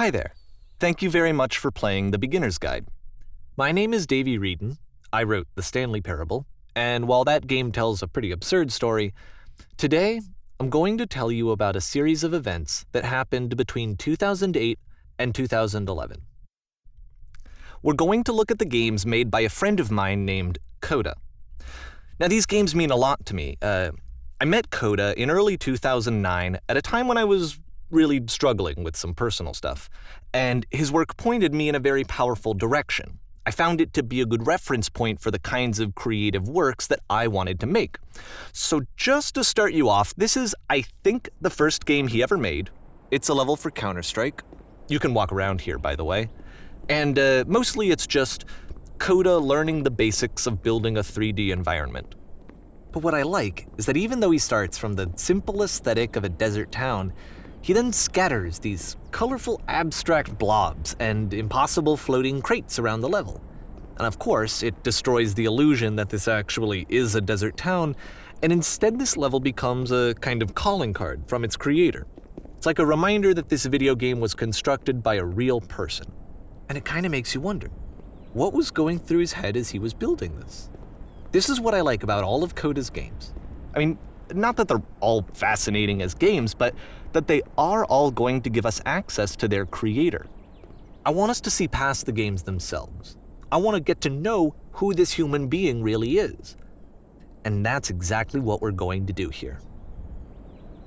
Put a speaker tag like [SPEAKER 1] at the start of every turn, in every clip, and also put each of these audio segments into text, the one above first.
[SPEAKER 1] Hi there. Thank you very much for playing The Beginner's Guide. My name is Davey Reedon. I wrote The Stanley Parable, and while that game tells a pretty absurd story, today I'm going to tell you about a series of events that happened between 2008 and 2011. We're going to look at the games made by a friend of mine named Coda. Now, these games mean a lot to me. I met Coda in early 2009 at a time when I was really struggling with some personal stuff, and his work pointed me in a very powerful direction. I found it to be a good reference point for the kinds of creative works that I wanted to make. So just to start you off, this is, I think, the first game he ever made. It's a level for Counter-Strike. You can walk around here, by the way. And mostly it's just Coda learning the basics of building a 3D environment. But what I like is that even though he starts from the simple aesthetic of a desert town, he then scatters these colorful abstract blobs and impossible floating crates around the level. And of course, it destroys the illusion that this actually is a desert town, and instead this level becomes a kind of calling card from its creator. It's like a reminder that this video game was constructed by a real person. And it kind of makes you wonder, what was going through his head as he was building this? This is what I like about all of Coda's games. I mean, not that they're all fascinating as games, but that they are all going to give us access to their creator. I want us to see past the games themselves. I want to get to know who this human being really is. And that's exactly what we're going to do here.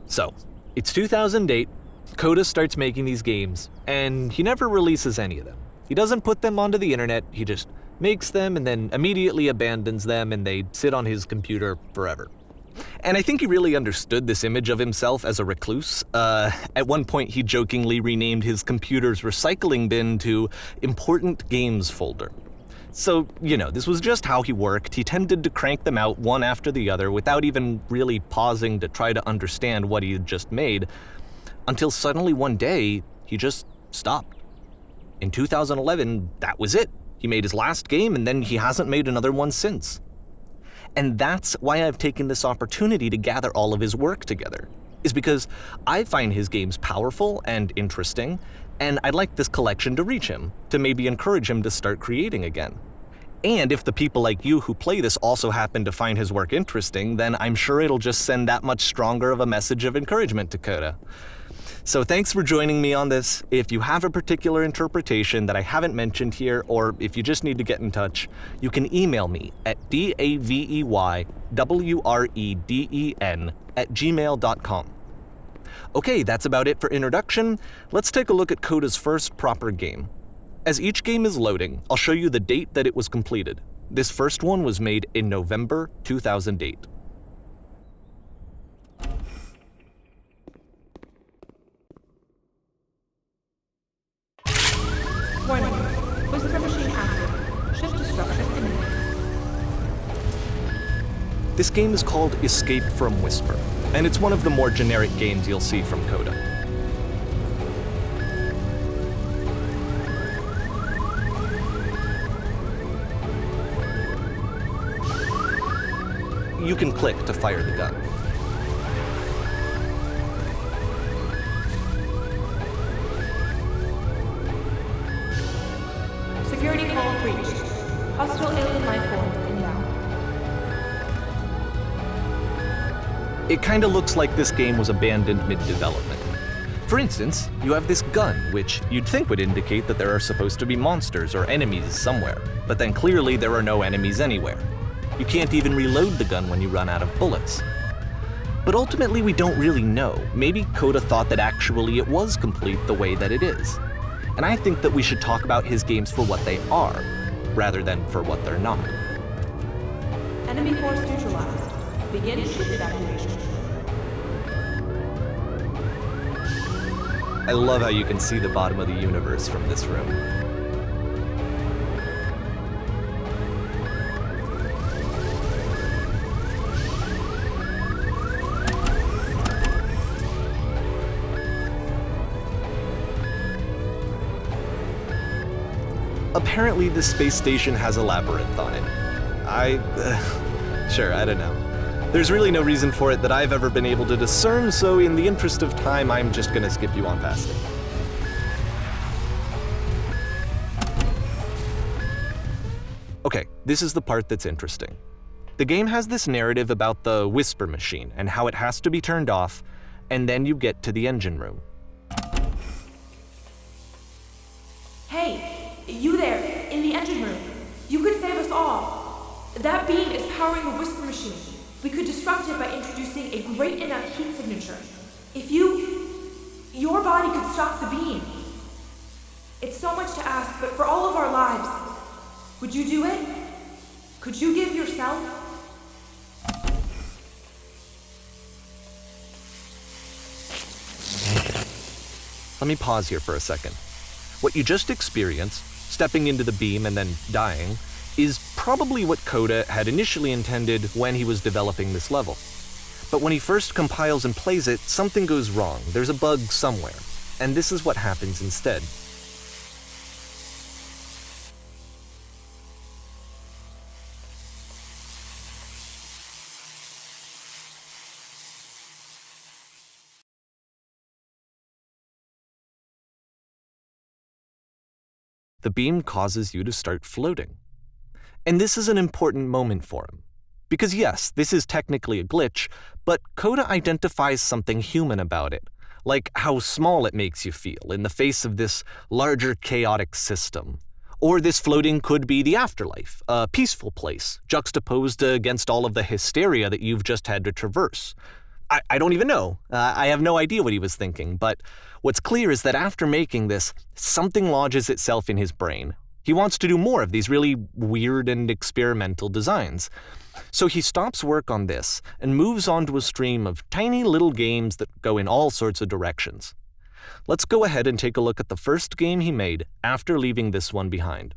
[SPEAKER 1] So, it's 2008, Coda starts making these games, and he never releases any of them. He doesn't put them onto the internet, he just makes them and then immediately abandons them, and they sit on his computer forever. And I think he really understood this image of himself as a recluse. At one point, he jokingly renamed his computer's recycling bin to Important Games Folder. So, this was just how he worked. He tended to crank them out one after the other without even really pausing to try to understand what he had just made, until suddenly one day, he just stopped. In 2011, that was it. He made his last game, and then he hasn't made another one since. And that's why I've taken this opportunity to gather all of his work together, is because I find his games powerful and interesting, and I'd like this collection to reach him, to maybe encourage him to start creating again. And if the people like you who play this also happen to find his work interesting, then I'm sure it'll just send that much stronger of a message of encouragement to Coda. So thanks for joining me on this. If you have a particular interpretation that I haven't mentioned here, or if you just need to get in touch, you can email me at daveywreden@gmail.com. Okay, that's about it for introduction. Let's take a look at Coda's first proper game. As each game is loading, I'll show you the date that it was completed. This first one was made in November 2008.
[SPEAKER 2] Warning. Whisper machine active. Shift destruction imminent.
[SPEAKER 1] This game is called Escape from Whisper, and it's one of the more generic games you'll see from Coda. You can click to fire the gun.
[SPEAKER 2] Security call breached. Hostile alien life forms inbound.
[SPEAKER 1] It kinda looks like this game was abandoned mid-development. For instance, you have this gun, which you'd think would indicate that there are supposed to be monsters or enemies somewhere, but then clearly there are no enemies anywhere. You can't even reload the gun when you run out of bullets. But ultimately we don't really know. Maybe Coda thought that actually it was complete the way that it is. And I think that we should talk about his games for what they are, rather than for what they're not.
[SPEAKER 2] Enemy force neutralized. Begin ship evacuation.
[SPEAKER 1] I love how you can see the bottom of the universe from this room. Apparently, this space station has a labyrinth on it. Sure, I don't know. There's really no reason for it that I've ever been able to discern, so in the interest of time, I'm just gonna skip you on past it. This is the part that's interesting. The game has this narrative about the whisper machine and how it has to be turned off, and then you get to the engine room.
[SPEAKER 2] Hey, you there, in the engine room. You could save us all. That beam is powering the whisper machine. We could disrupt it by introducing a great enough heat signature. If your body could stop the beam. It's so much to ask, but for all of our lives, would you do it? Could you give yourself?
[SPEAKER 1] Let me pause here for a second. What you just experienced, stepping into the beam and then dying, is probably what Coda had initially intended when he was developing this level. But when he first compiles and plays it, something goes wrong. There's a bug somewhere. And this is what happens instead. The beam causes you to start floating. And this is an important moment for him. Because yes, this is technically a glitch, but Coda identifies something human about it, like how small it makes you feel in the face of this larger chaotic system. Or this floating could be the afterlife, a peaceful place, juxtaposed against all of the hysteria that you've just had to traverse. I don't even know. I have no idea what he was thinking, but what's clear is that after making this, something lodges itself in his brain. He wants to do more of these really weird and experimental designs. So he stops work on this and moves on to a stream of tiny little games that go in all sorts of directions. Let's go ahead and take a look at the first game he made after leaving this one behind.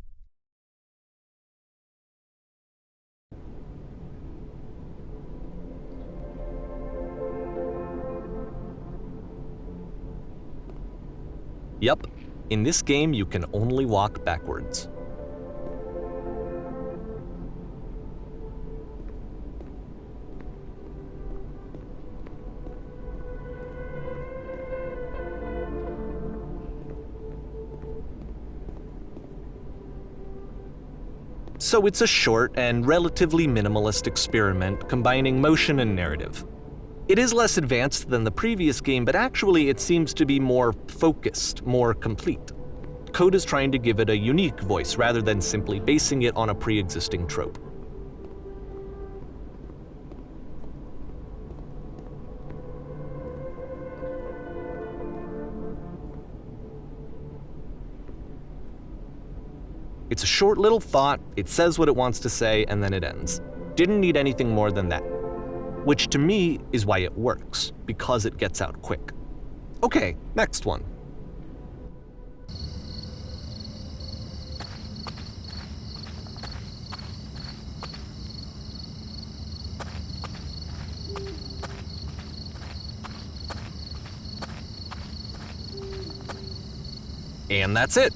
[SPEAKER 1] Yep, in this game you can only walk backwards. So it's a short and relatively minimalist experiment combining motion and narrative. It is less advanced than the previous game, but actually it seems to be more focused, more complete. Coda's trying to give it a unique voice rather than simply basing it on a pre-existing trope. It's a short little thought, it says what it wants to say, and then it ends. Didn't need anything more than that. Which to me is why it works, because it gets out quick. Okay, next one. And that's it.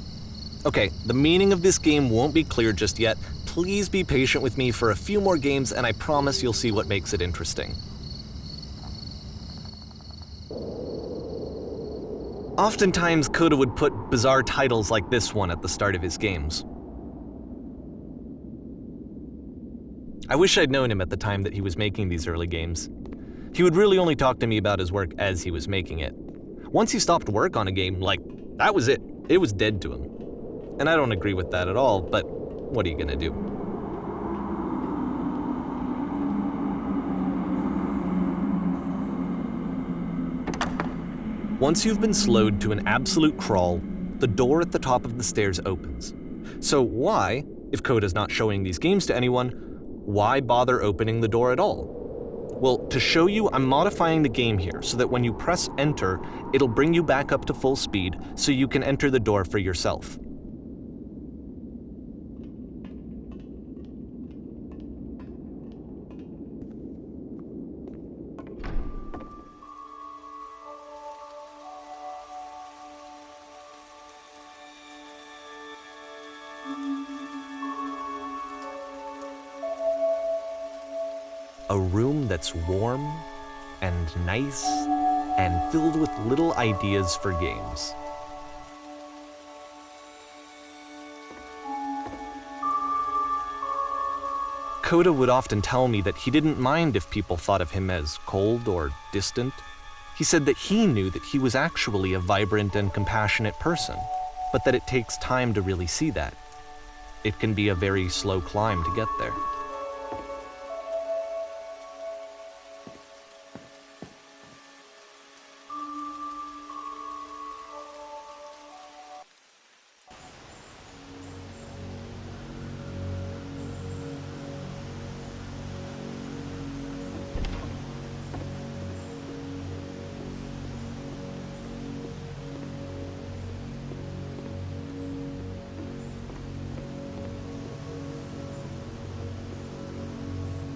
[SPEAKER 1] Okay, the meaning of this game won't be clear just yet. Please be patient with me for a few more games and I promise you'll see what makes it interesting. Oftentimes, Coda would put bizarre titles like this one at the start of his games. I wish I'd known him at the time that he was making these early games. He would really only talk to me about his work as he was making it. Once he stopped work on a game, that was it. It was dead to him. And I don't agree with that at all, but what are you gonna do? Once you've been slowed to an absolute crawl, the door at the top of the stairs opens. So why, if Coda's not showing these games to anyone, why bother opening the door at all? Well, to show you, I'm modifying the game here so that when you press enter, it'll bring you back up to full speed so you can enter the door for yourself. A room that's warm and nice and filled with little ideas for games. Coda would often tell me that he didn't mind if people thought of him as cold or distant. He said that he knew that he was actually a vibrant and compassionate person, but that it takes time to really see that. It can be a very slow climb to get there.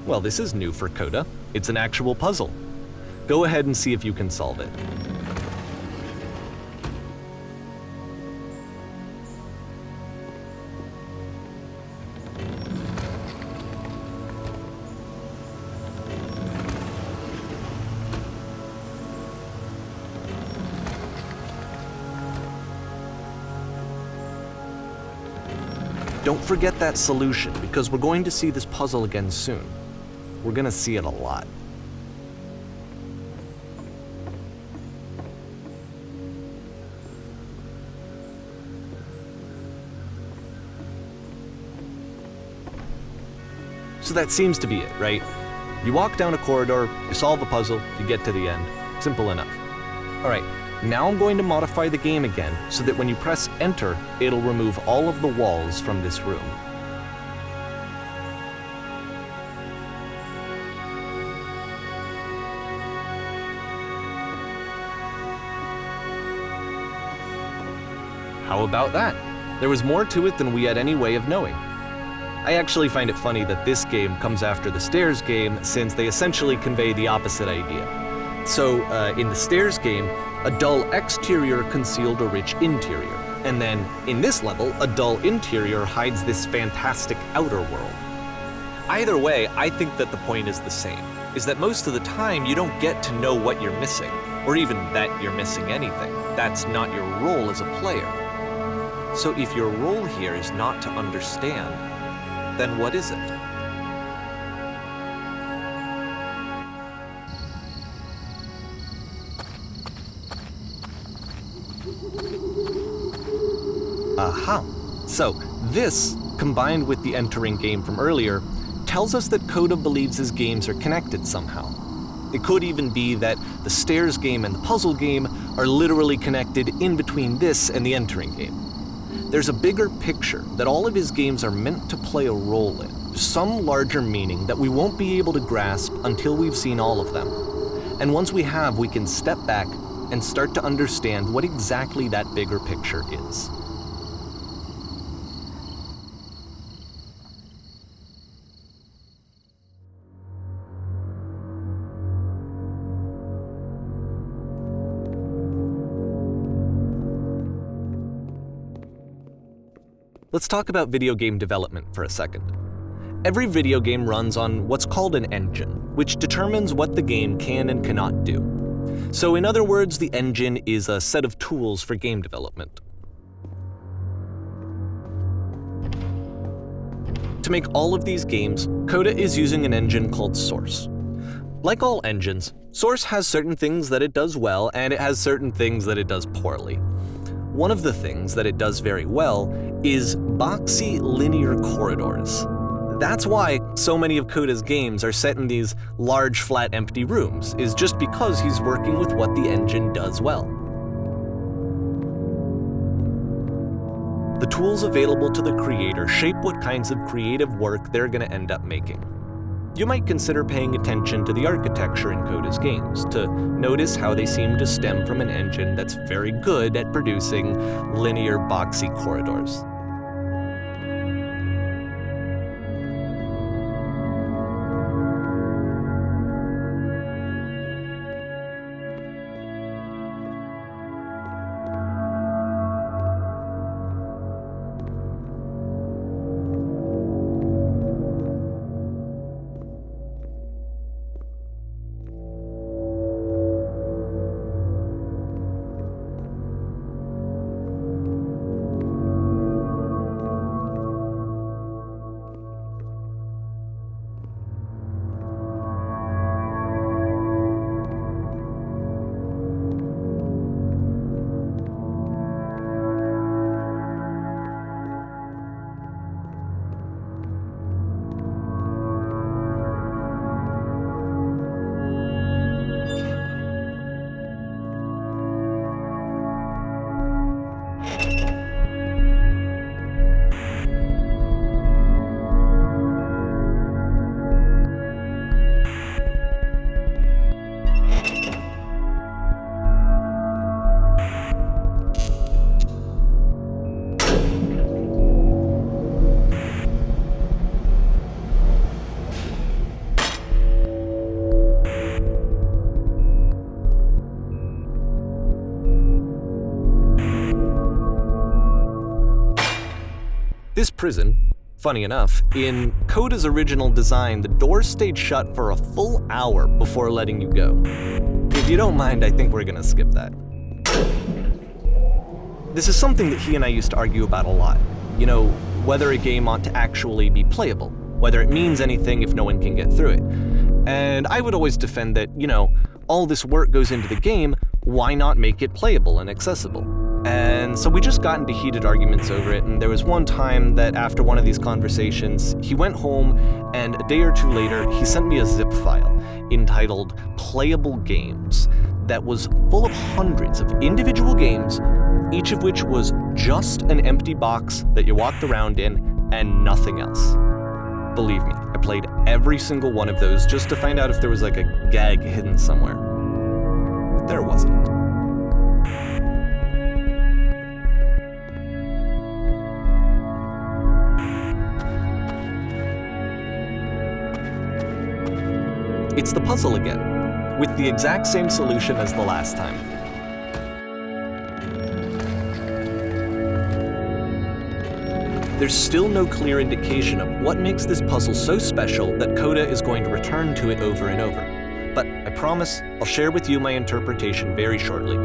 [SPEAKER 1] Well, this is new for Coda. It's an actual puzzle. Go ahead and see if you can solve it. Don't forget that solution, because we're going to see this puzzle again soon. We're gonna see it a lot. So that seems to be it, right? You walk down a corridor, you solve a puzzle, you get to the end. Simple enough. All right, now I'm going to modify the game again so that when you press enter, it'll remove all of the walls from this room. How about that? There was more to it than we had any way of knowing. I actually find it funny that this game comes after the Stairs game, since they essentially convey the opposite idea. So, in the Stairs game, a dull exterior concealed a rich interior, and then, in this level, a dull interior hides this fantastic outer world. Either way, I think that the point is the same, is that most of the time you don't get to know what you're missing, or even that you're missing anything. That's not your role as a player. So if your role here is not to understand, then what is it? Aha! So this, combined with the entering game from earlier, tells us that Coda believes his games are connected somehow. It could even be that the Stairs game and the puzzle game are literally connected in between this and the entering game. There's a bigger picture that all of his games are meant to play a role in, some larger meaning that we won't be able to grasp until we've seen all of them. And once we have, we can step back and start to understand what exactly that bigger picture is. Let's talk about video game development for a second. Every video game runs on what's called an engine, which determines what the game can and cannot do. So in other words, the engine is a set of tools for game development. To make all of these games, Coda is using an engine called Source. Like all engines, Source has certain things that it does well, and it has certain things that it does poorly. One of the things that it does very well is boxy linear corridors. That's why so many of Coda's games are set in these large, flat, empty rooms, is just because he's working with what the engine does well. The tools available to the creator shape what kinds of creative work they're going to end up making. You might consider paying attention to the architecture in Coda's games to notice how they seem to stem from an engine that's very good at producing linear, boxy corridors. This prison, funny enough, in Coda's original design, the doors stayed shut for a full hour before letting you go. If you don't mind, I think we're gonna skip that. This is something that he and I used to argue about a lot. You know, whether a game ought to actually be playable, whether it means anything if no one can get through it. And I would always defend that, all this work goes into the game, why not make it playable and accessible? And so we just got into heated arguments over it, and there was one time that after one of these conversations, he went home, and a day or two later, he sent me a zip file entitled Playable Games that was full of hundreds of individual games, each of which was just an empty box that you walked around in and nothing else. Believe me, I played every single one of those just to find out if there was like a gag hidden somewhere. There wasn't. It's the puzzle again, with the exact same solution as the last time. There's still no clear indication of what makes this puzzle so special that Coda is going to return to it over and over. But I promise I'll share with you my interpretation very shortly.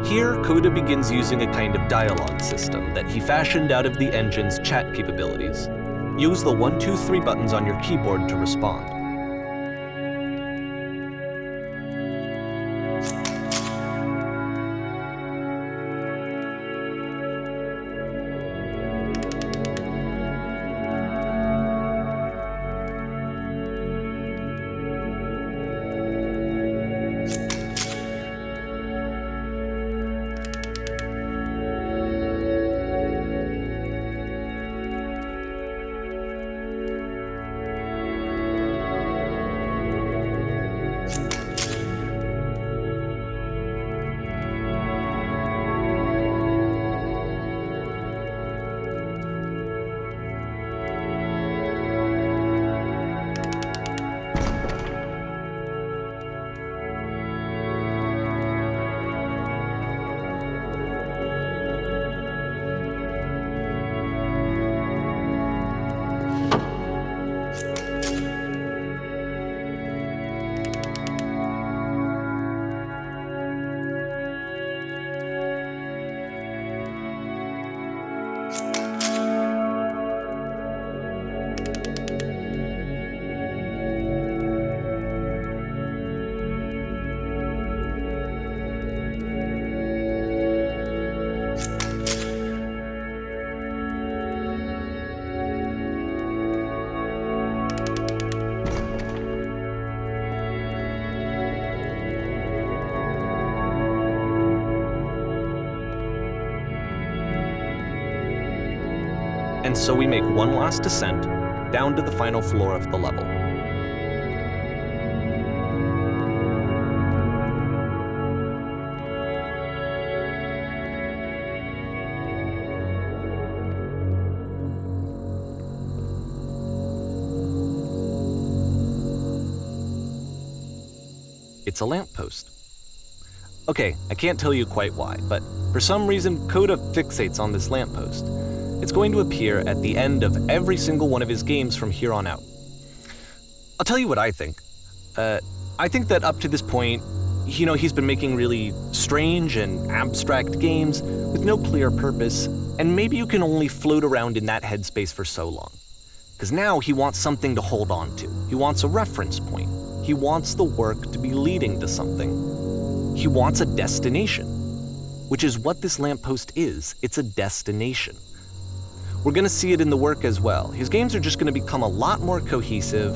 [SPEAKER 1] Here, Coda begins using a kind of dialogue system that he fashioned out of the engine's chat capabilities. Use the 1, 2, 3 buttons on your keyboard to respond. And so we make one last descent down to the final floor of the level. It's a lamppost. Okay, I can't tell you quite why, but for some reason Coda fixates on this lamppost. It's going to appear at the end of every single one of his games from here on out. I'll tell you what I think. I think that up to this point, he's been making really strange and abstract games with no clear purpose, and maybe you can only float around in that headspace for so long. Because now he wants something to hold on to. He wants a reference point. He wants the work to be leading to something. He wants a destination, which is what this lamppost is. It's a destination. We're going to see it in the work as well. His games are just going to become a lot more cohesive,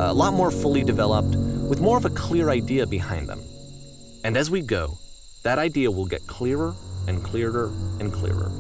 [SPEAKER 1] a lot more fully developed, with more of a clear idea behind them. And as we go, that idea will get clearer and clearer and clearer.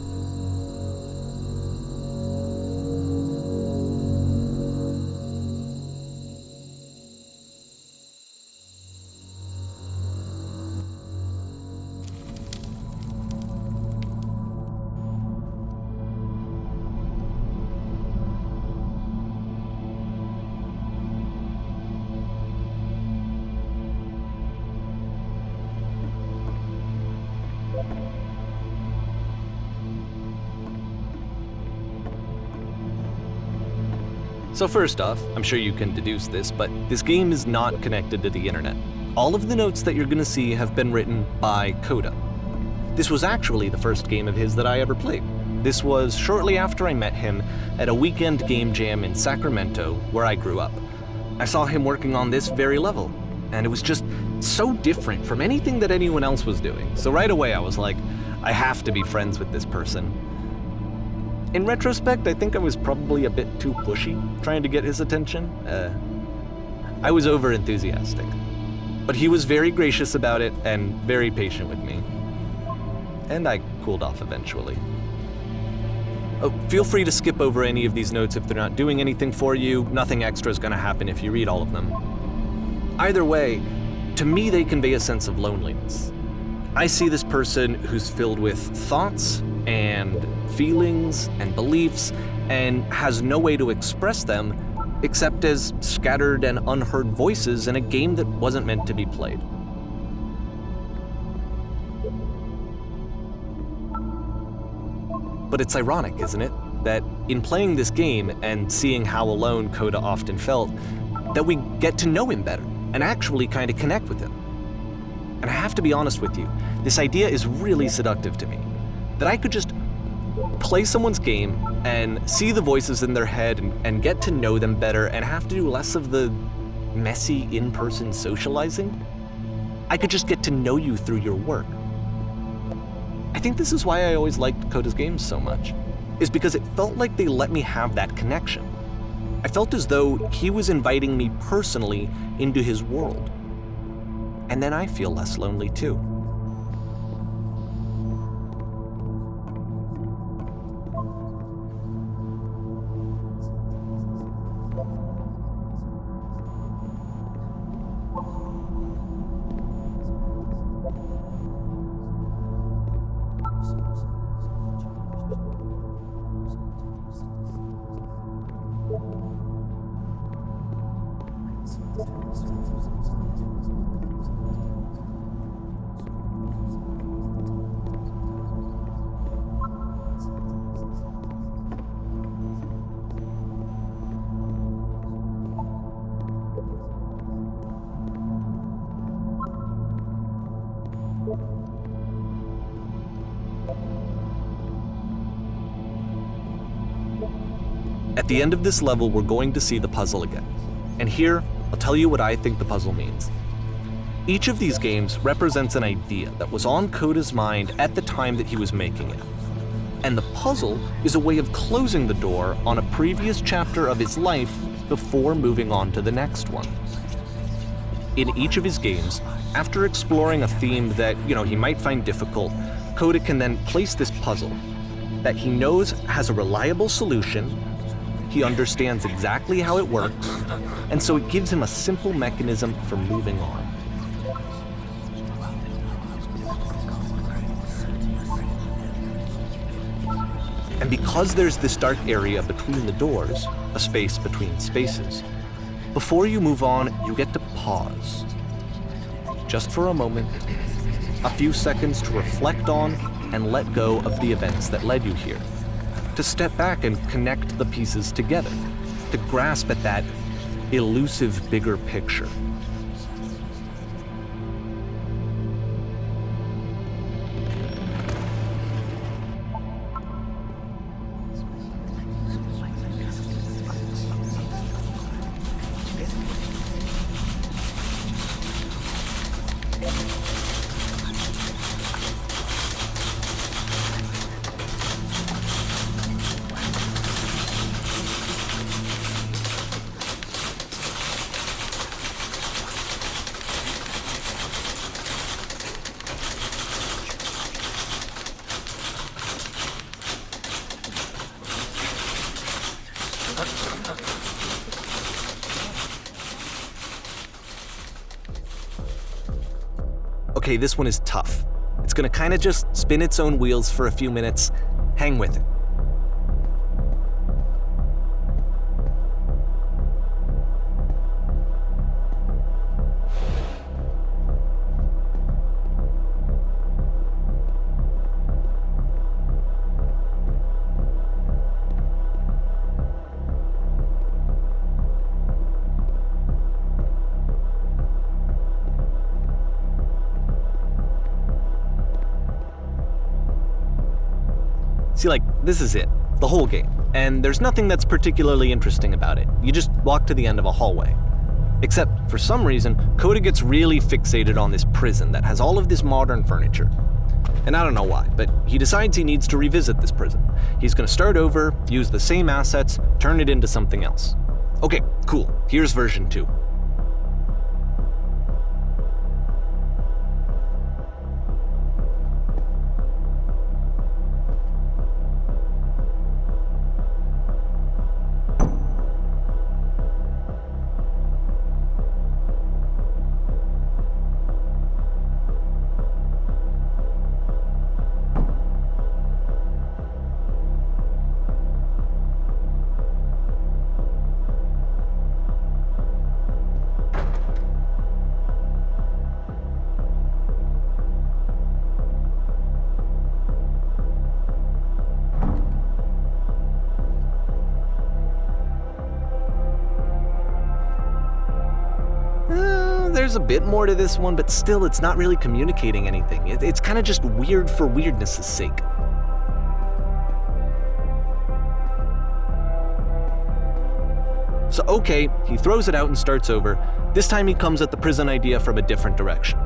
[SPEAKER 1] So first off, I'm sure you can deduce this, but this game is not connected to the internet. All of the notes that you're gonna see have been written by Coda. This was actually the first game of his that I ever played. This was shortly after I met him at a weekend game jam in Sacramento, where I grew up. I saw him working on this very level, and it was just so different from anything that anyone else was doing. So right away I was like, I have to be friends with this person. In retrospect, I think I was probably a bit too pushy, trying to get his attention. I was over-enthusiastic. But he was very gracious about it and very patient with me. And I cooled off eventually. Oh, feel free to skip over any of these notes if they're not doing anything for you. Nothing extra is going to happen if you read all of them. Either way, to me they convey a sense of loneliness. I see this person who's filled with thoughts and feelings and beliefs and has no way to express them except as scattered and unheard voices in a game that wasn't meant to be played. But it's ironic, isn't it, that in playing this game and seeing how alone Coda often felt, that we get to know him better and actually kind of connect with him. And I have to be honest with you, this idea is really seductive to me. That I could just play someone's game and see the voices in their head and get to know them better and have to do less of the messy in-person socializing. I could just get to know you through your work. I think this is why I always liked Coda's games so much, is because it felt like they let me have that connection. I felt as though he was inviting me personally into his world. And then I feel less lonely too. At the end of this level, we're going to see the puzzle again. And here, I'll tell you what I think the puzzle means. Each of these games represents an idea that was on Coda's mind at the time that he was making it. And the puzzle is a way of closing the door on a previous chapter of his life before moving on to the next one. In each of his games, after exploring a theme that, he might find difficult, Coda can then place this puzzle that he knows has a reliable solution. He understands exactly how it works, and so it gives him a simple mechanism for moving on. And because there's this dark area between the doors, a space between spaces, before you move on, you get to pause. Just for a moment, a few seconds to reflect on and let go of the events that led you here. To step back and connect the pieces together, to grasp at that elusive bigger picture. Okay, this one is tough. It's gonna kind of just spin its own wheels for a few minutes. Hang with it. See, this is it, the whole game, and there's nothing that's particularly interesting about it. You just walk to the end of a hallway. Except, for some reason, Coda gets really fixated on this prison that has all of this modern furniture. And I don't know why, but he decides he needs to revisit this prison. He's gonna start over, use the same assets, turn it into something else. Okay, cool, here's version 2. There's a bit more to this one, but still, it's not really communicating anything. It's kind of just weird for weirdness' sake. So okay, he throws it out and starts over. This time he comes at the prison idea from a different direction.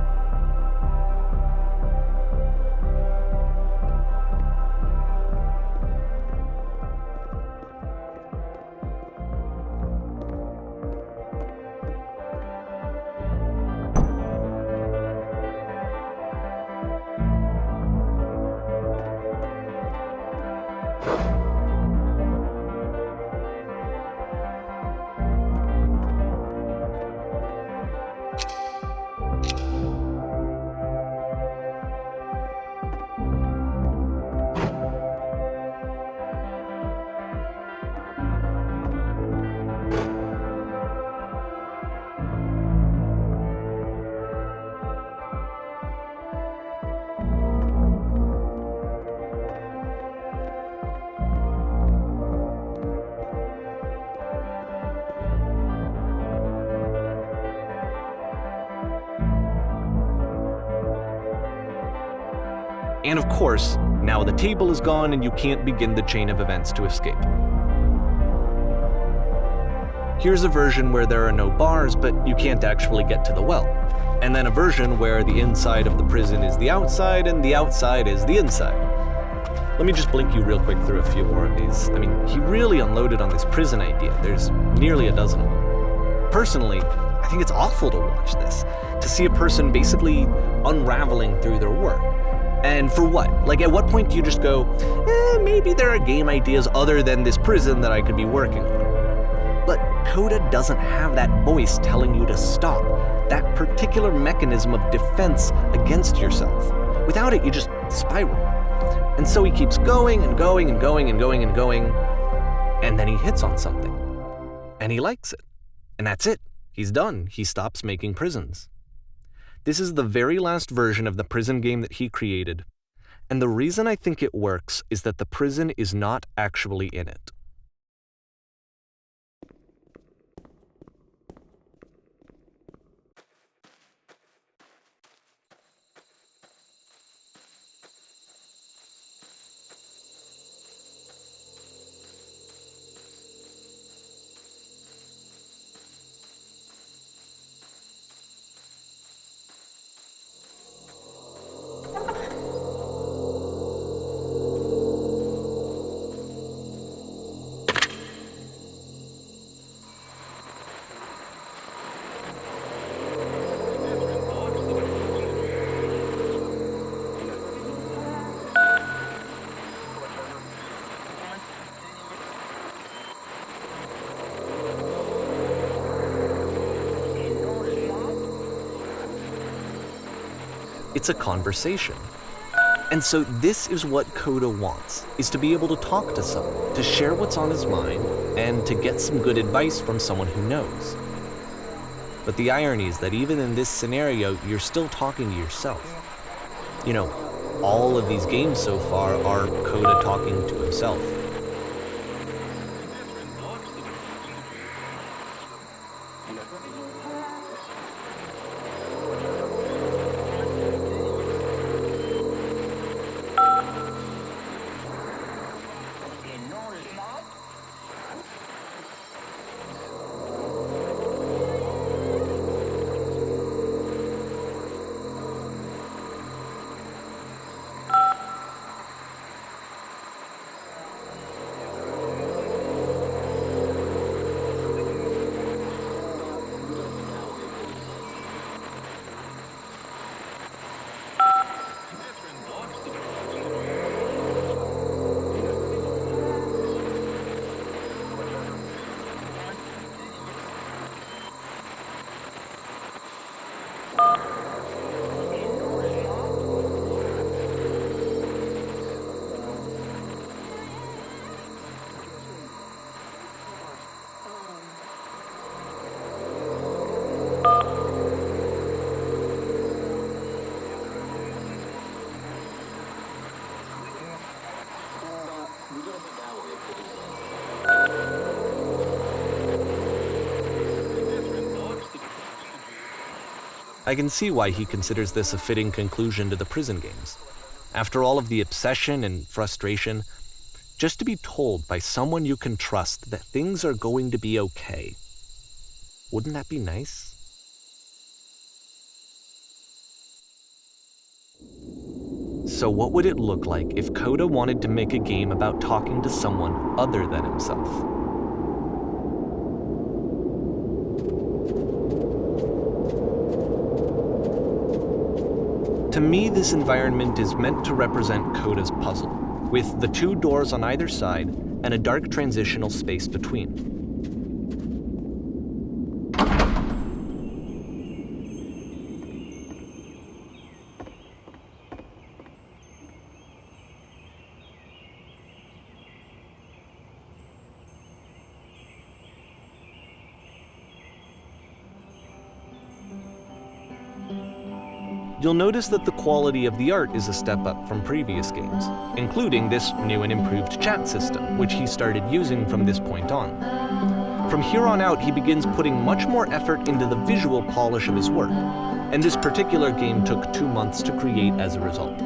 [SPEAKER 1] And of course, now the table is gone and you can't begin the chain of events to escape. Here's a version where there are no bars, but you can't actually get to the well. And then a version where the inside of the prison is the outside and the outside is the inside. Let me just blink you real quick through a few more of these. I mean, he really unloaded on this prison idea. There's nearly a dozen of them. Personally, I think it's awful to watch this, to see a person basically unraveling through their work. And for what? At what point do you just go, maybe there are game ideas other than this prison that I could be working on? But Coda doesn't have that voice telling you to stop, that particular mechanism of defense against yourself. Without it, you just spiral. And so he keeps going and going and going and going and going, and then he hits on something. And he likes it. And that's it. He's done. He stops making prisons. This is the very last version of the prison game that he created, and the reason I think it works is that the prison is not actually in it. It's a conversation. And so this is what Coda wants, is to be able to talk to someone, to share what's on his mind, and to get some good advice from someone who knows. But the irony is that even in this scenario, you're still talking to yourself. All of these games so far are Coda talking to himself. I can see why he considers this a fitting conclusion to the prison games. After all of the obsession and frustration, just to be told by someone you can trust that things are going to be okay. Wouldn't that be nice? So what would it look like if Coda wanted to make a game about talking to someone other than himself? To me, this environment is meant to represent Coda's puzzle, with the two doors on either side and a dark transitional space between. You'll notice that the quality of the art is a step up from previous games, including this new and improved chat system, which he started using from this point on. From here on out, he begins putting much more effort into the visual polish of his work, and this particular game took 2 months to create as a result.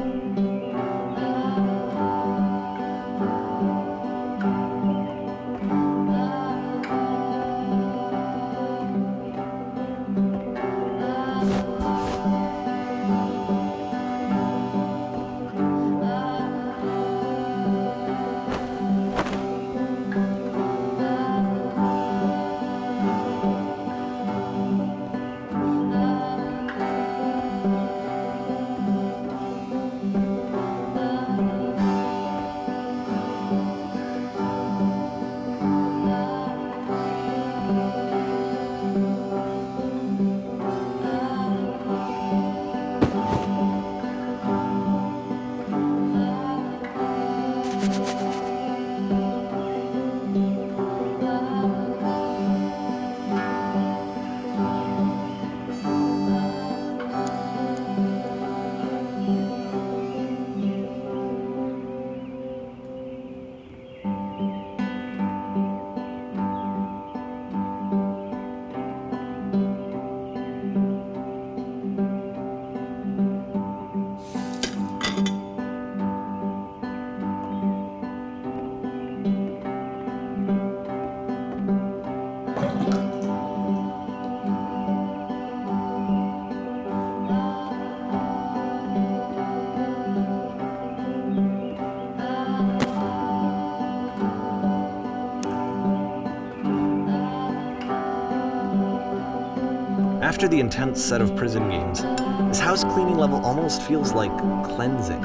[SPEAKER 1] After the intense set of prison games, this house cleaning level almost feels like cleansing.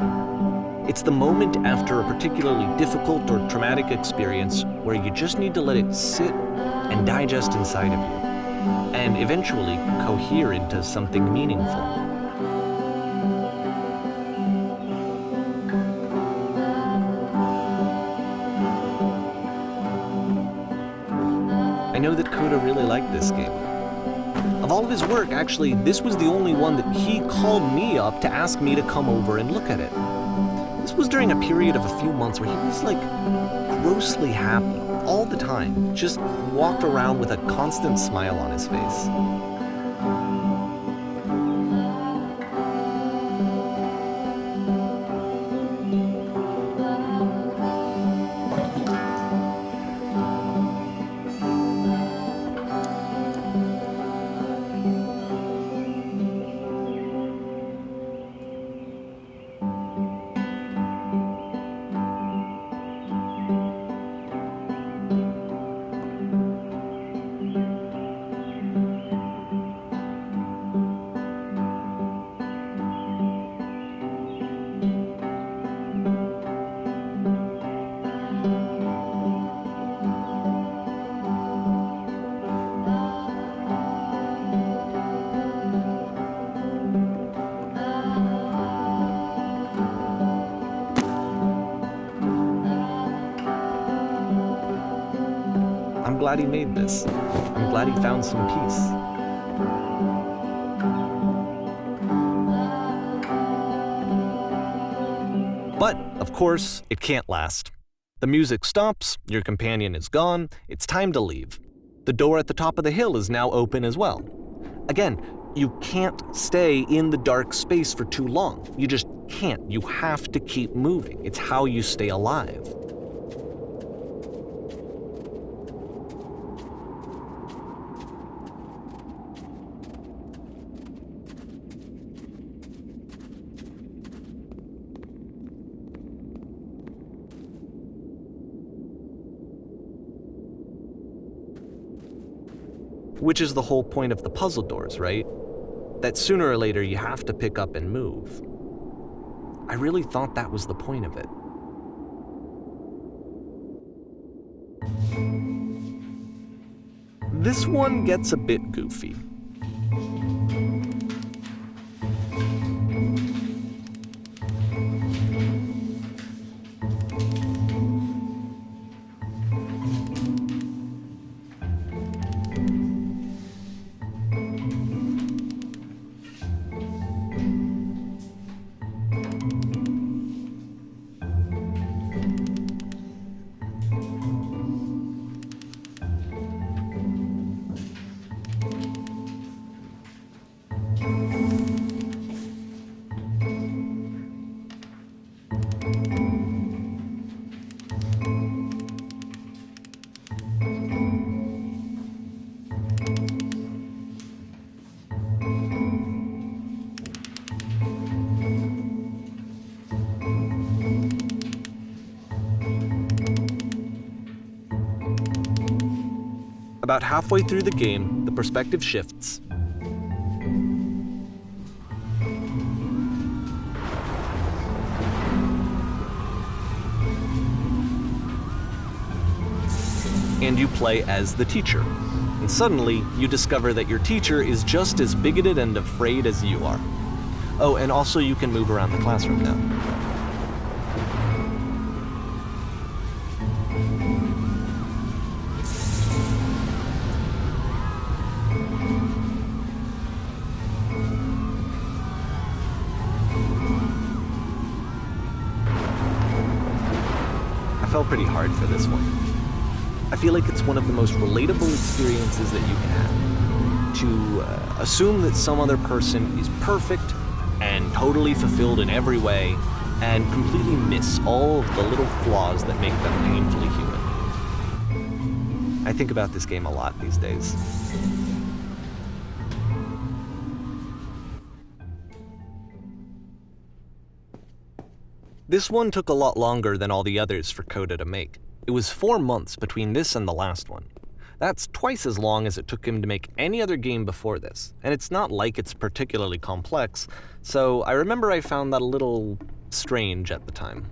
[SPEAKER 1] It's the moment after a particularly difficult or traumatic experience where you just need to let it sit and digest inside of you, and eventually cohere into something meaningful. I know that Coda really liked this game. Of all of his work, actually, this was the only one that he called me up to ask me to come over and look at it. This was during a period of a few months where he was like grossly happy all the time, just walked around with a constant smile on his face. glad he made this. I'm glad he found some peace. But, of course, it can't last. The music stops, your companion is gone, it's time to leave. The door at the top of the hill is now open as well. Again, you can't stay in the dark space for too long. You just can't. You have to keep moving. It's how you stay alive. Which is the whole point of the puzzle doors, right? That sooner or later you have to pick up and move. I really thought that was the point of it. This one gets a bit goofy. About halfway through the game, the perspective shifts. And you play as the teacher. And suddenly, you discover that your teacher is just as bigoted and afraid as you are. Oh, and also you can move around the classroom now. I fell pretty hard for this one. I feel like it's one of the most relatable experiences that you can have. To assume that some other person is perfect and totally fulfilled in every way, and completely miss all of the little flaws that make them painfully human. I think about this game a lot these days. This one took a lot longer than all the others for Coda to make. It was 4 months between this and the last one. That's twice as long as it took him to make any other game before this, and it's not like it's particularly complex, so I remember I found that a little strange at the time.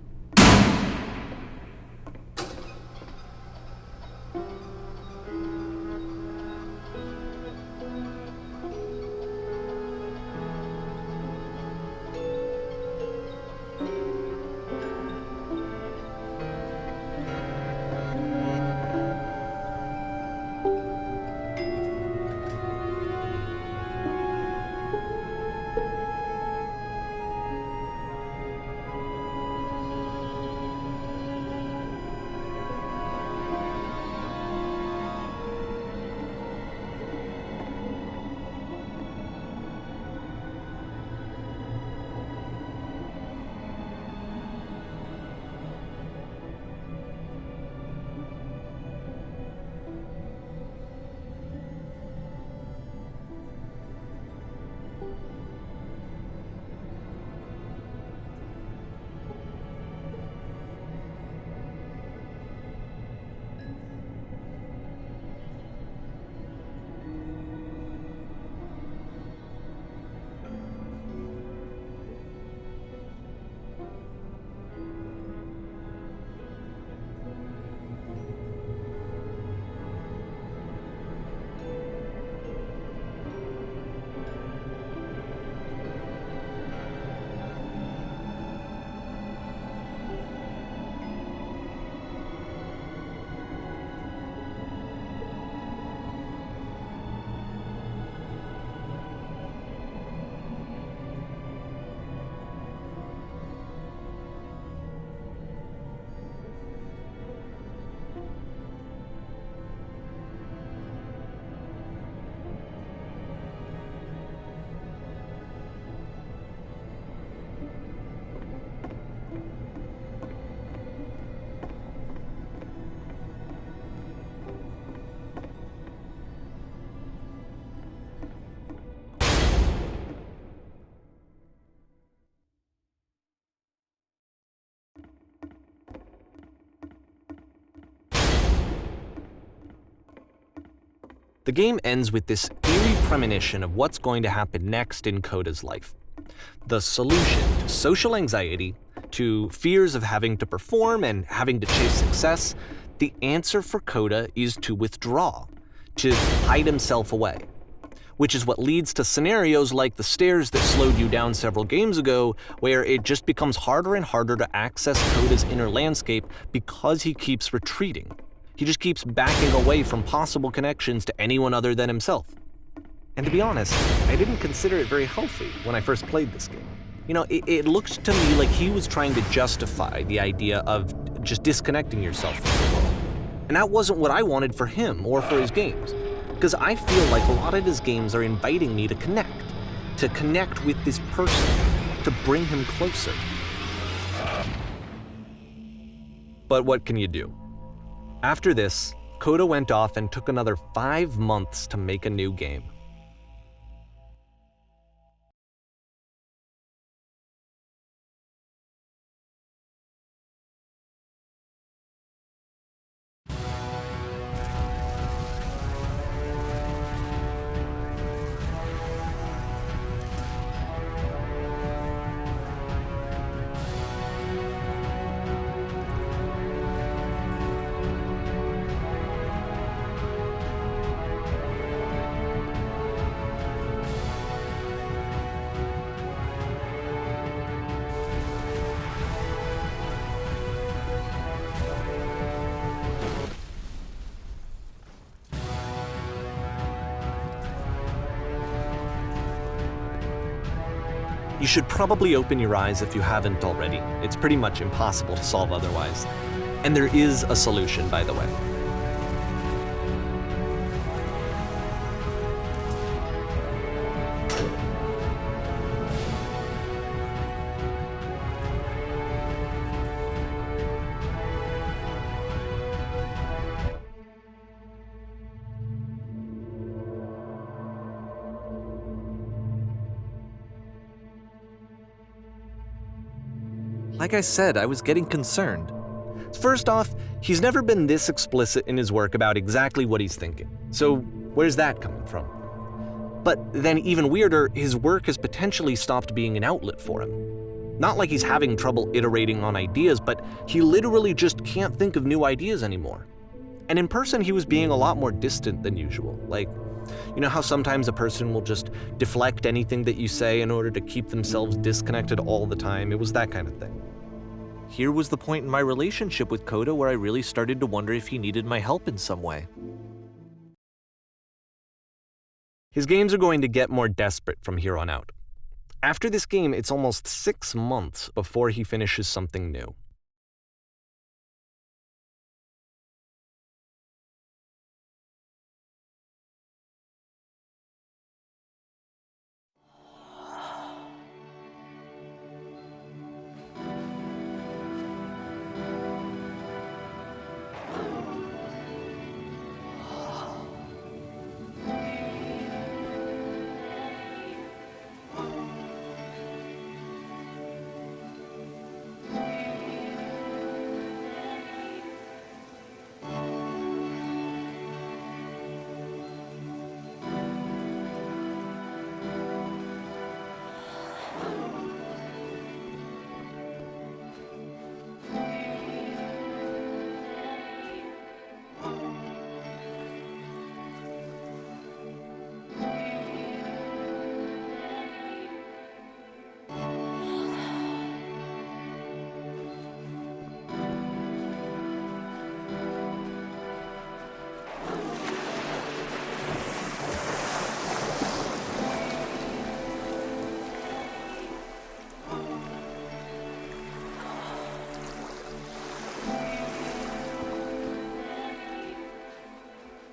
[SPEAKER 1] The game ends with this eerie premonition of what's going to happen next in Coda's life. The solution to social anxiety, to fears of having to perform and having to chase success, the answer for Coda is to withdraw, to hide himself away. Which is what leads to scenarios like the stairs that slowed you down several games ago, where it just becomes harder and harder to access Coda's inner landscape because he keeps retreating. He just keeps backing away from possible connections to anyone other than himself. And to be honest, I didn't consider it very healthy when I first played this game. It looked to me like he was trying to justify the idea of just disconnecting yourself from the world. And that wasn't what I wanted for him or for his games. Because I feel like a lot of his games are inviting me to connect with this person, to bring him closer. But what can you do? After this, Coda went off and took another 5 months to make a new game. You should probably open your eyes if you haven't already. It's pretty much impossible to solve otherwise. And there is a solution, by the way. Like I said, I was getting concerned. First off, he's never been this explicit in his work about exactly what he's thinking. So where's that coming from? But then even weirder, his work has potentially stopped being an outlet for him. Not like he's having trouble iterating on ideas, but he literally just can't think of new ideas anymore. And in person, he was being a lot more distant than usual. Like, you know how sometimes a person will just deflect anything that you say in order to keep themselves disconnected all the time? It was that kind of thing. Here was the point in my relationship with Coda where I really started to wonder if he needed my help in some way. His games are going to get more desperate from here on out. After this game, it's almost 6 months before he finishes something new.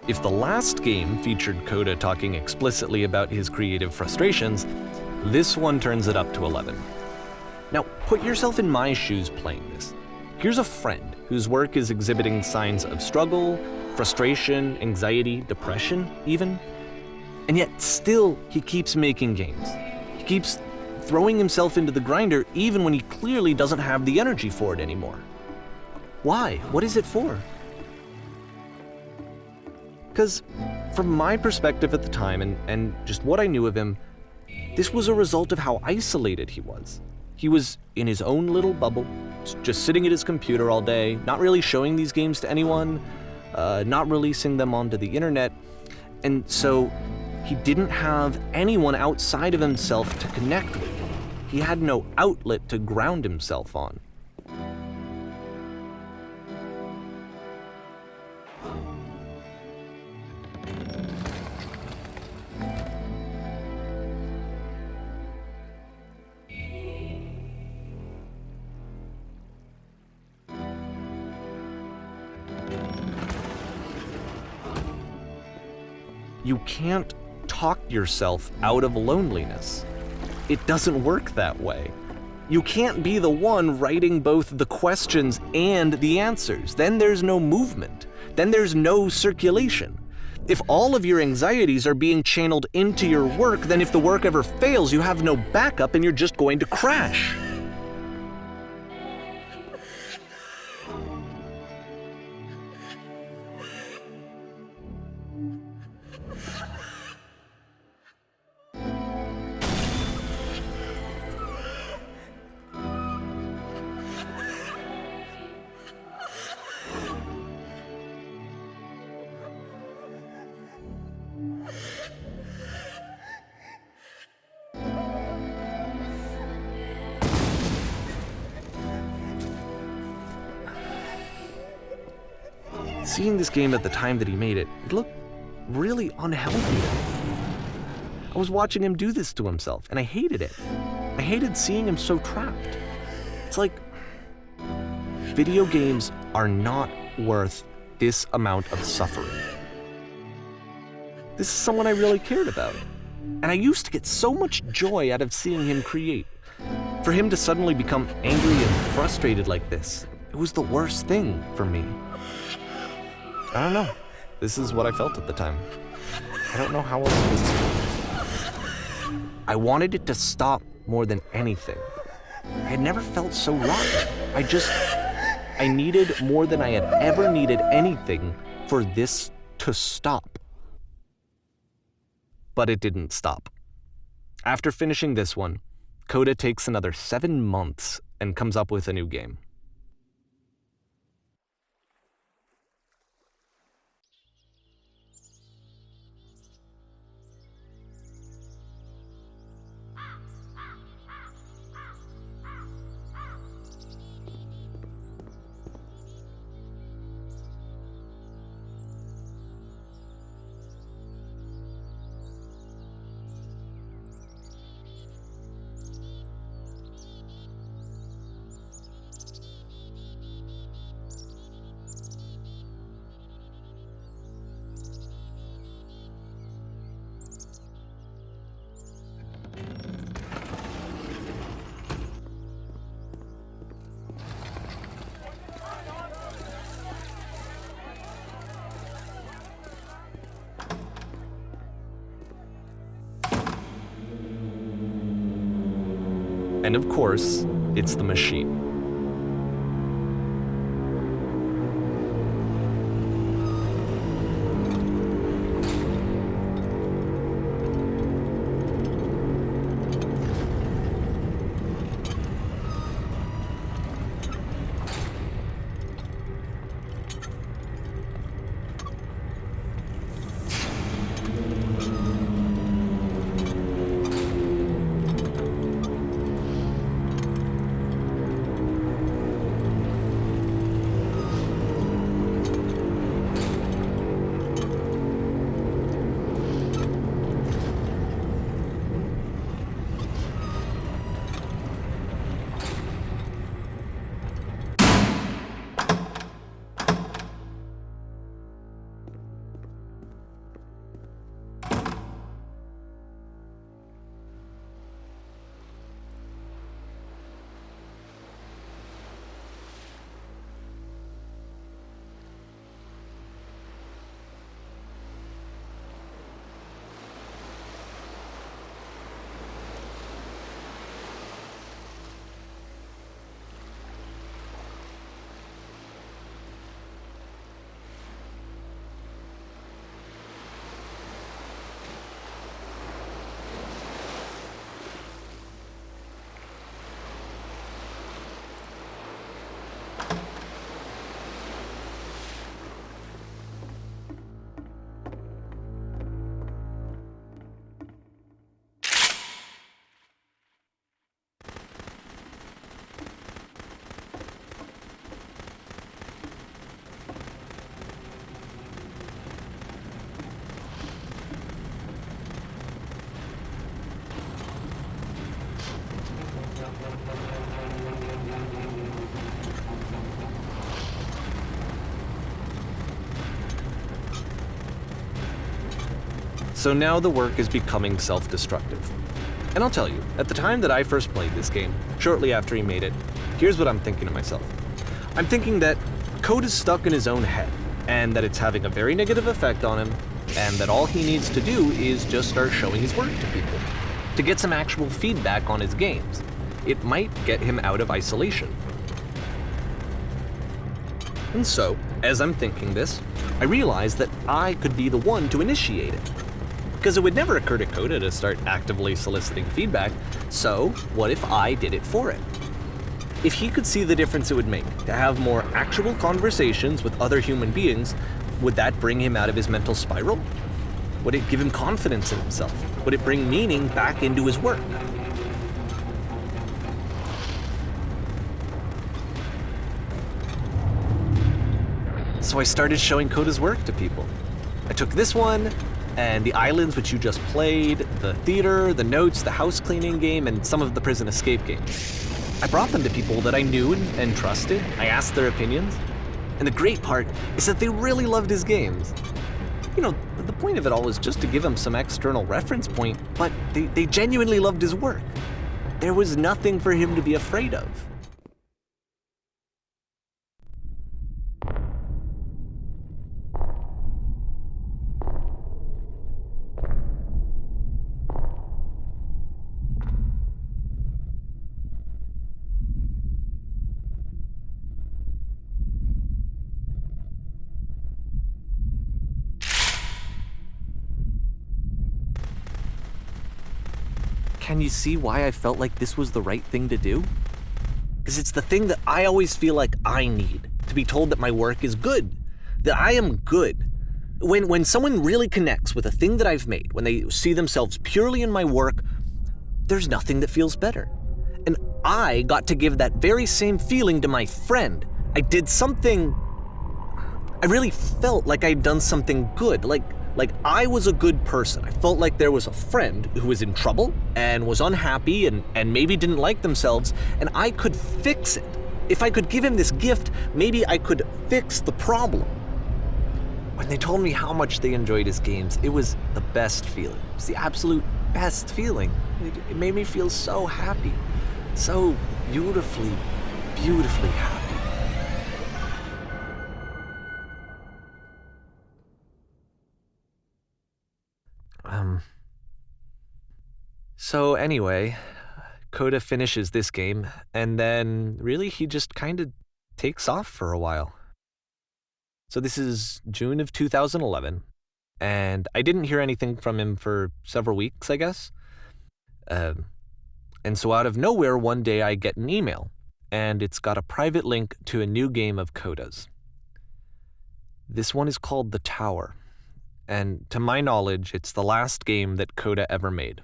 [SPEAKER 1] If the last game featured Coda talking explicitly about his creative frustrations, this one turns it up to 11. Now, put yourself in my shoes playing this. Here's a friend whose work is exhibiting signs of struggle, frustration, anxiety, depression even, and yet still he keeps making games. He keeps throwing himself into the grinder even when he clearly doesn't have the energy for it anymore. Why? What is it for? Because from my perspective at the time and just what I knew of him, this was a result of how isolated he was. He was in his own little bubble, just sitting at his computer all day, not really showing these games to anyone, not releasing them onto the internet, and so he didn't have anyone outside of himself to connect with. He had no outlet to ground himself on. You can't talk yourself out of loneliness. It doesn't work that way. You can't be the one writing both the questions and the answers. Then there's no movement. Then there's no circulation. If all of your anxieties are being channeled into your work, then if the work ever fails, you have no backup and you're just going to crash. Seeing this game at the time that he made it, it looked really unhealthy. I was watching him do this to himself, and I hated it. I hated seeing him so trapped. It's like, video games are not worth this amount of suffering. This is someone I really cared about, and I used to get so much joy out of seeing him create. For him to suddenly become angry and frustrated like this, it was the worst thing for me. I don't know. This is what I felt at the time. I don't know how else to explain. I wanted it to stop more than anything. I had never felt so rotten. I needed more than I had ever needed anything for this to stop. But it didn't stop. After finishing this one, Coda takes another 7 months and comes up with a new game. And of course, it's the machine. So now the work is becoming self-destructive. And I'll tell you, at the time that I first played this game, shortly after he made it, here's what I'm thinking to myself. I'm thinking that Code is stuck in his own head, and that it's having a very negative effect on him, and that all he needs to do is just start showing his work to people, to get some actual feedback on his games. It might get him out of isolation. And so, as I'm thinking this, I realize that I could be the one to initiate it. Because it would never occur to Coda to start actively soliciting feedback, so what if I did it for him? If he could see the difference it would make to have more actual conversations with other human beings, would that bring him out of his mental spiral? Would it give him confidence in himself? Would it bring meaning back into his work? So I started showing Coda's work to people. I took this one, and the islands which you just played, the theater, the notes, the house cleaning game, and some of the prison escape games. I brought them to people that I knew and trusted. I asked their opinions. And the great part is that they really loved his games. You know, the point of it all was just to give him some external reference point, but they genuinely loved his work. There was nothing for him to be afraid of. Can you see why I felt like this was the right thing to do? Because it's the thing that I always feel like I need, to be told that my work is good, that I am good. When someone really connects with a thing that I've made, when they see themselves purely in my work, there's nothing that feels better. And I got to give that very same feeling to my friend. I did something, I really felt like I'd done something good, like I was a good person. I felt like there was a friend who was in trouble and was unhappy and maybe didn't like themselves, and I could fix it. If I could give him this gift, maybe I could fix the problem. When they told me how much they enjoyed his games, it was the best feeling. It was the absolute best feeling. It made me feel so happy, so beautifully, beautifully happy. So anyway, Coda finishes this game, and then really he just kind of takes off for a while. So this is June of 2011, and I didn't hear anything from him for several weeks, I guess. And so out of nowhere, one day I get an email, and it's got a private link to a new game of Coda's. This one is called The Tower, and to my knowledge, it's the last game that Coda ever made.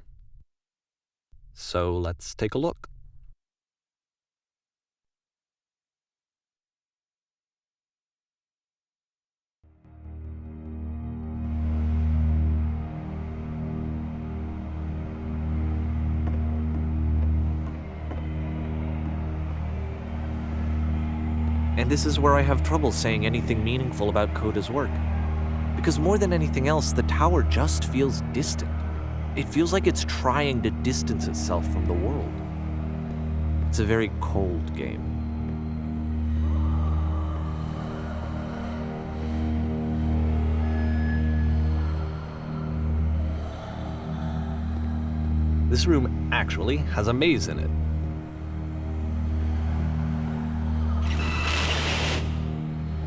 [SPEAKER 1] So let's take a look. And this is where I have trouble saying anything meaningful about Coda's work. Because more than anything else, the tower just feels distant. It feels like it's trying to distance itself from the world. It's a very cold game. This room actually has a maze in it.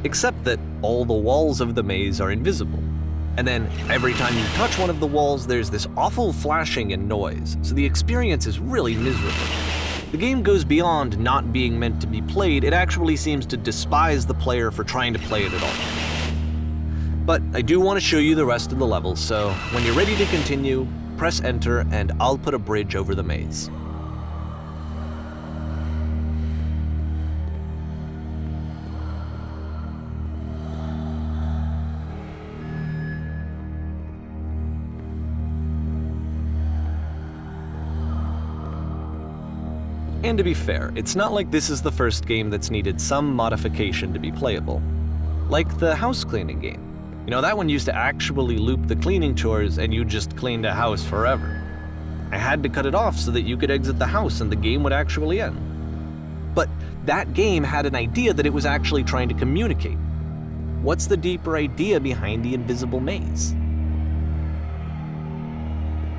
[SPEAKER 1] Except that all the walls of the maze are invisible. And then every time you touch one of the walls, there's this awful flashing and noise, so the experience is really miserable. The game goes beyond not being meant to be played, it actually seems to despise the player for trying to play it at all. But I do want to show you the rest of the levels, so when you're ready to continue, press enter and I'll put a bridge over the maze. And to be fair, it's not like this is the first game that's needed some modification to be playable. Like the house cleaning game. You know, that one used to actually loop the cleaning chores and you just cleaned a house forever. I had to cut it off so that you could exit the house and the game would actually end. But that game had an idea that it was actually trying to communicate. What's the deeper idea behind the invisible maze?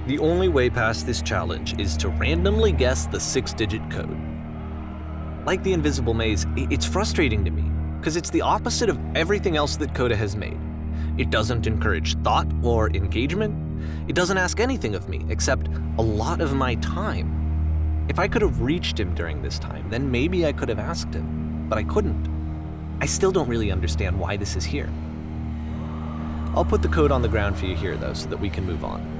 [SPEAKER 1] The only way past this challenge is to randomly guess the 6-digit code. Like the invisible maze, it's frustrating to me, because it's the opposite of everything else that Coda has made. It doesn't encourage thought or engagement. It doesn't ask anything of me, except a lot of my time. If I could have reached him during this time, then maybe I could have asked him, but I couldn't. I still don't really understand why this is here. I'll put the code on the ground for you here, though, so that we can move on.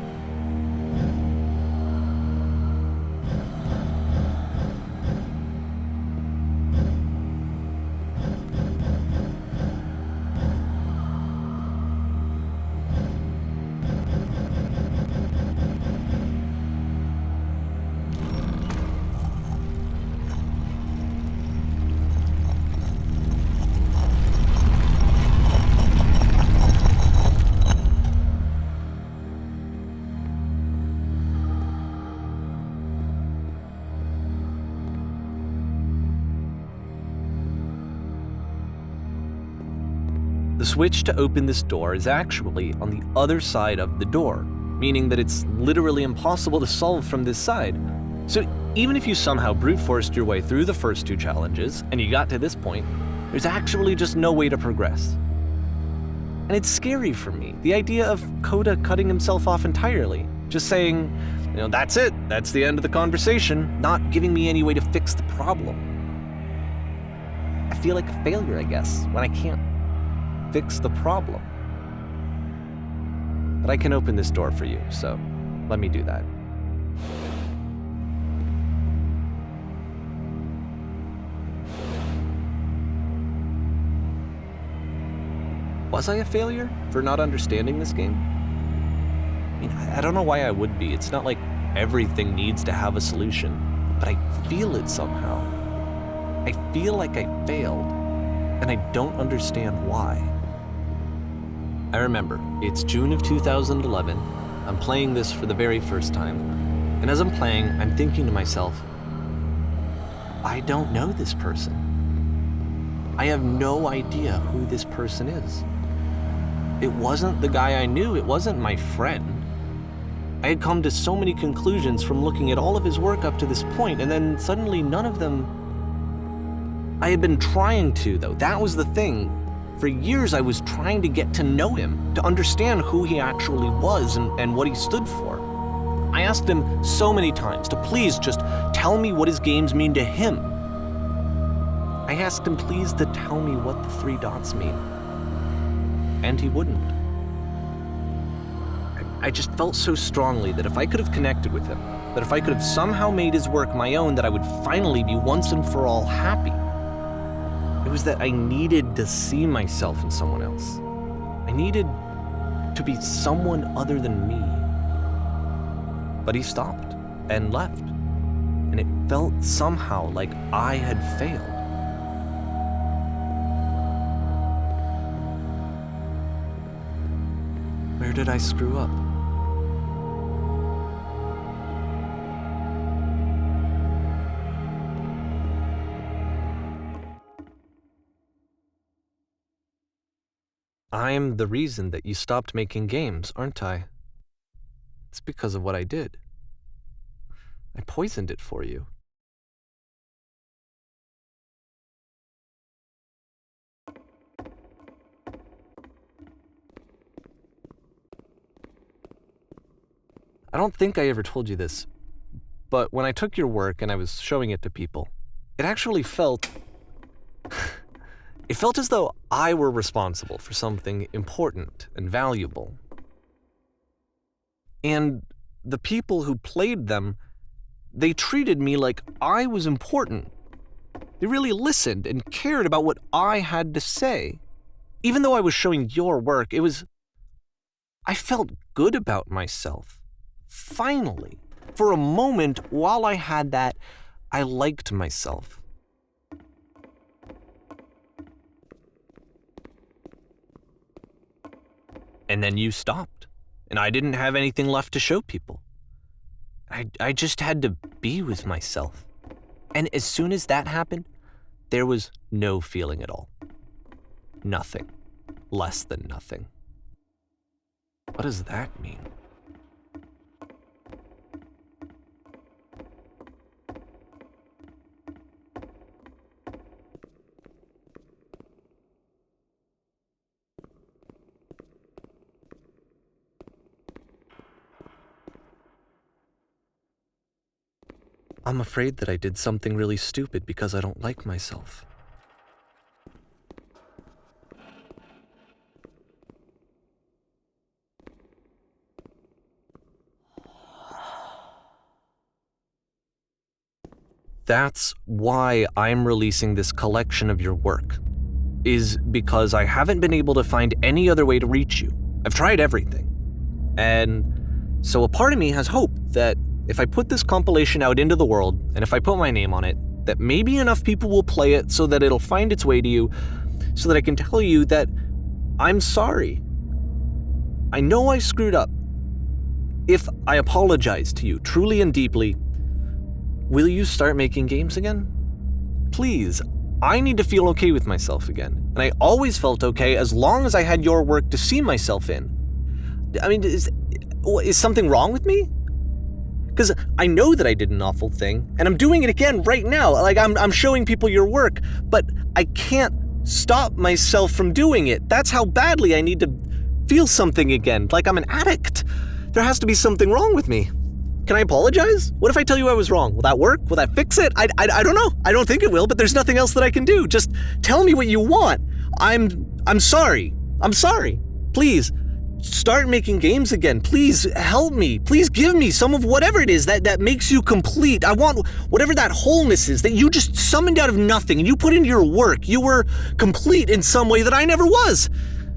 [SPEAKER 1] The switch to open this door is actually on the other side of the door, meaning that it's literally impossible to solve from this side. So even if you somehow brute forced your way through the first 2 challenges and you got to this point, there's actually just no way to progress. And it's scary for me, the idea of Coda cutting himself off entirely, just saying, that's it, that's the end of the conversation, not giving me any way to fix the problem. I feel like a failure, I guess, when I can't fix the problem. But I can open this door for you, so let me do that. Was I a failure for not understanding this game? I mean, I don't know why I would be. It's not like everything needs to have a solution, but I feel it somehow. I feel like I failed, and I don't understand why. I remember, it's June of 2011, I'm playing this for the very first time, and as I'm playing, I'm thinking to myself, I don't know this person. I have no idea who this person is. It wasn't the guy I knew, it wasn't my friend. I had come to so many conclusions from looking at all of his work up to this point, and then suddenly none of them... I had been trying to, though, that was the thing. For years, I was trying to get to know him, to understand who he actually was and what he stood for. I asked him so many times to please just tell me what his games mean to him. I asked him please to tell me what the 3 dots mean. And he wouldn't. I just felt so strongly that if I could have connected with him, that if I could have somehow made his work my own, that I would finally be once and for all happy. It was that I needed to see myself in someone else. I needed to be someone other than me. But he stopped and left, and it felt somehow like I had failed. Where did I screw up? I'm the reason that you stopped making games, aren't I? It's because of what I did. I poisoned it for you. I don't think I ever told you this, but when I took your work and I was showing it to people, it actually felt... It felt as though I were responsible for something important and valuable. And the people who played them, they treated me like I was important. They really listened and cared about what I had to say. Even though I was showing your work, I felt good about myself. Finally, for a moment, while I had that I liked myself. And then you stopped, and I didn't have anything left to show people. I just had to be with myself. And as soon as that happened, there was no feeling at all. Nothing. Less than nothing. What does that mean? I'm afraid that I did something really stupid because I don't like myself. That's why I'm releasing this collection of your work, is because I haven't been able to find any other way to reach you. I've tried everything. And so a part of me has hope that if I put this compilation out into the world, and if I put my name on it, that maybe enough people will play it so that it'll find its way to you, so that I can tell you that I'm sorry. I know I screwed up. If I apologize to you truly and deeply, will you start making games again? Please, I need to feel okay with myself again. And I always felt okay as long as I had your work to see myself in. I mean, is something wrong with me? Because I know that I did an awful thing, and I'm doing it again right now. Like, I'm showing people your work, but I can't stop myself from doing it. That's how badly I need to feel something again, like I'm an addict. There has to be something wrong with me. Can I apologize? What if I tell you I was wrong? Will that work? Will that fix it? I don't know. I don't think it will, but there's nothing else that I can do. Just tell me what you want. I'm sorry. I'm sorry. Please, start making games again. Please help me. Please give me some of whatever it is that makes you complete. I want whatever that wholeness is that you just summoned out of nothing and you put into your work. You were complete in some way that I never was.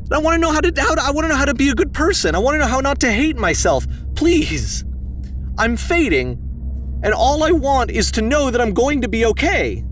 [SPEAKER 1] And I want to know I want to know how to be a good person. I want to know how not to hate myself. Please. I'm fading, and all I want is to know that I'm going to be okay.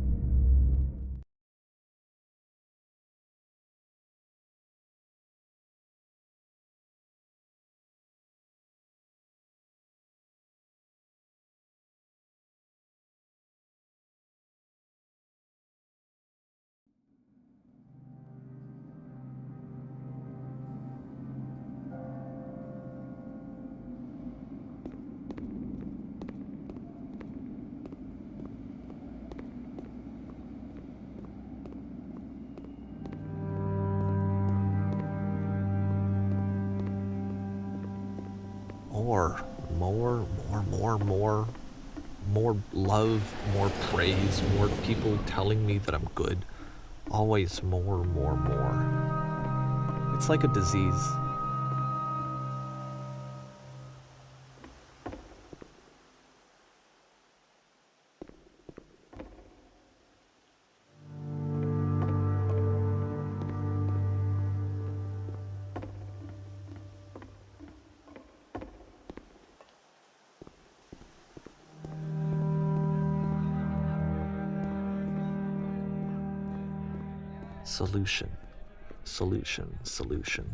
[SPEAKER 1] More love, more praise, more people telling me that I'm good. Always more. It's like a disease. Solution.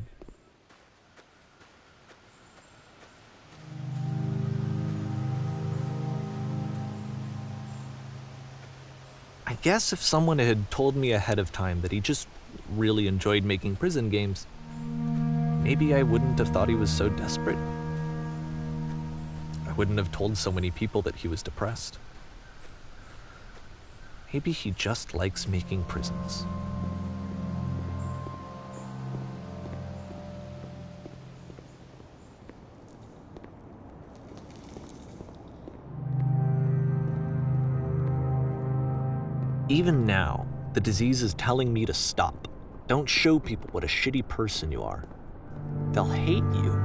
[SPEAKER 1] I guess if someone had told me ahead of time that he just really enjoyed making prison games, maybe I wouldn't have thought he was so desperate. I wouldn't have told so many people that he was depressed. Maybe he just likes making prisons. Even now, the disease is telling me to stop. Don't show people what a shitty person you are. They'll hate you.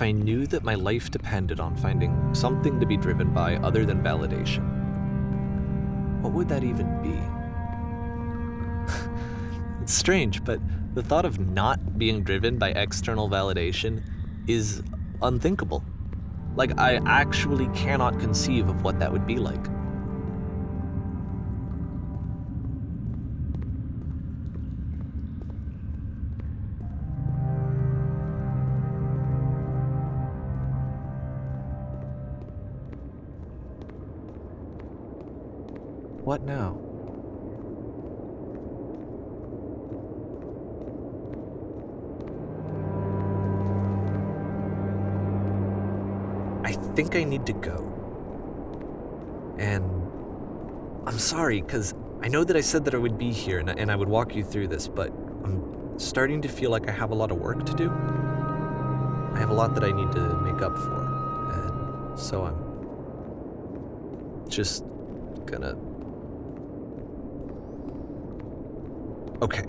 [SPEAKER 1] if I knew that my life depended on finding something to be driven by other than validation, what would that even be? It's strange, but the thought of not being driven by external validation is unthinkable. Like, I actually cannot conceive of what that would be like. What now? I think I need to go. And I'm sorry, because I know that I said that I would be here and I would walk you through this, but I'm starting to feel like I have a lot of work to do. I have a lot that I need to make up for, and so I'm just gonna... Okay.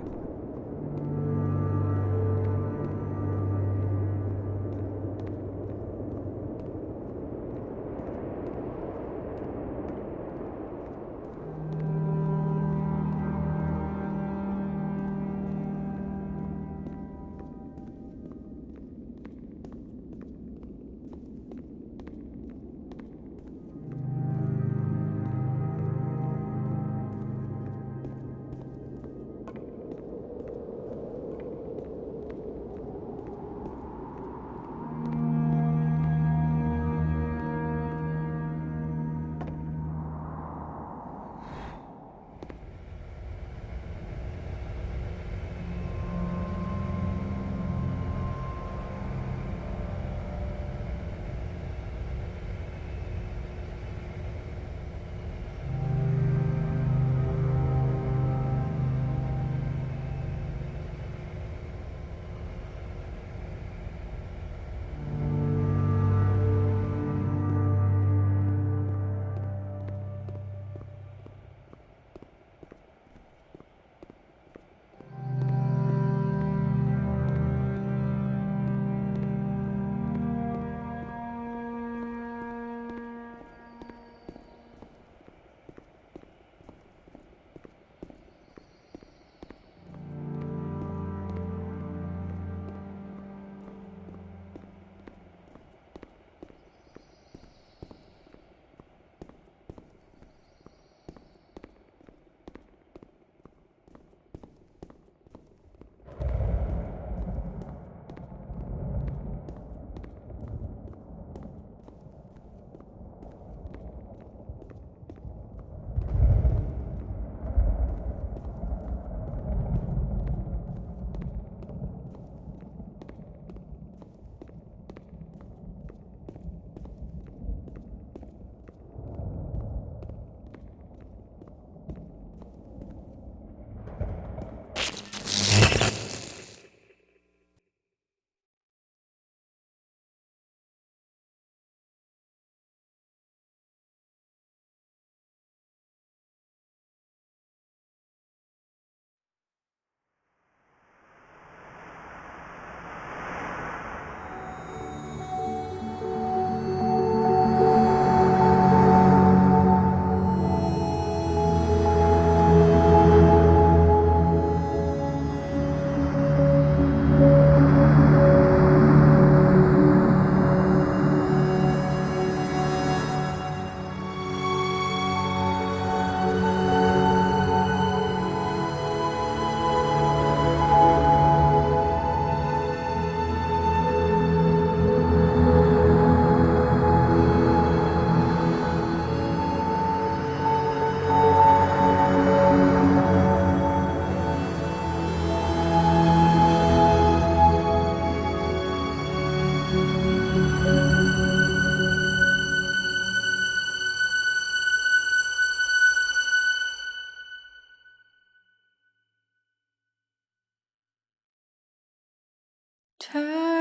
[SPEAKER 3] Turn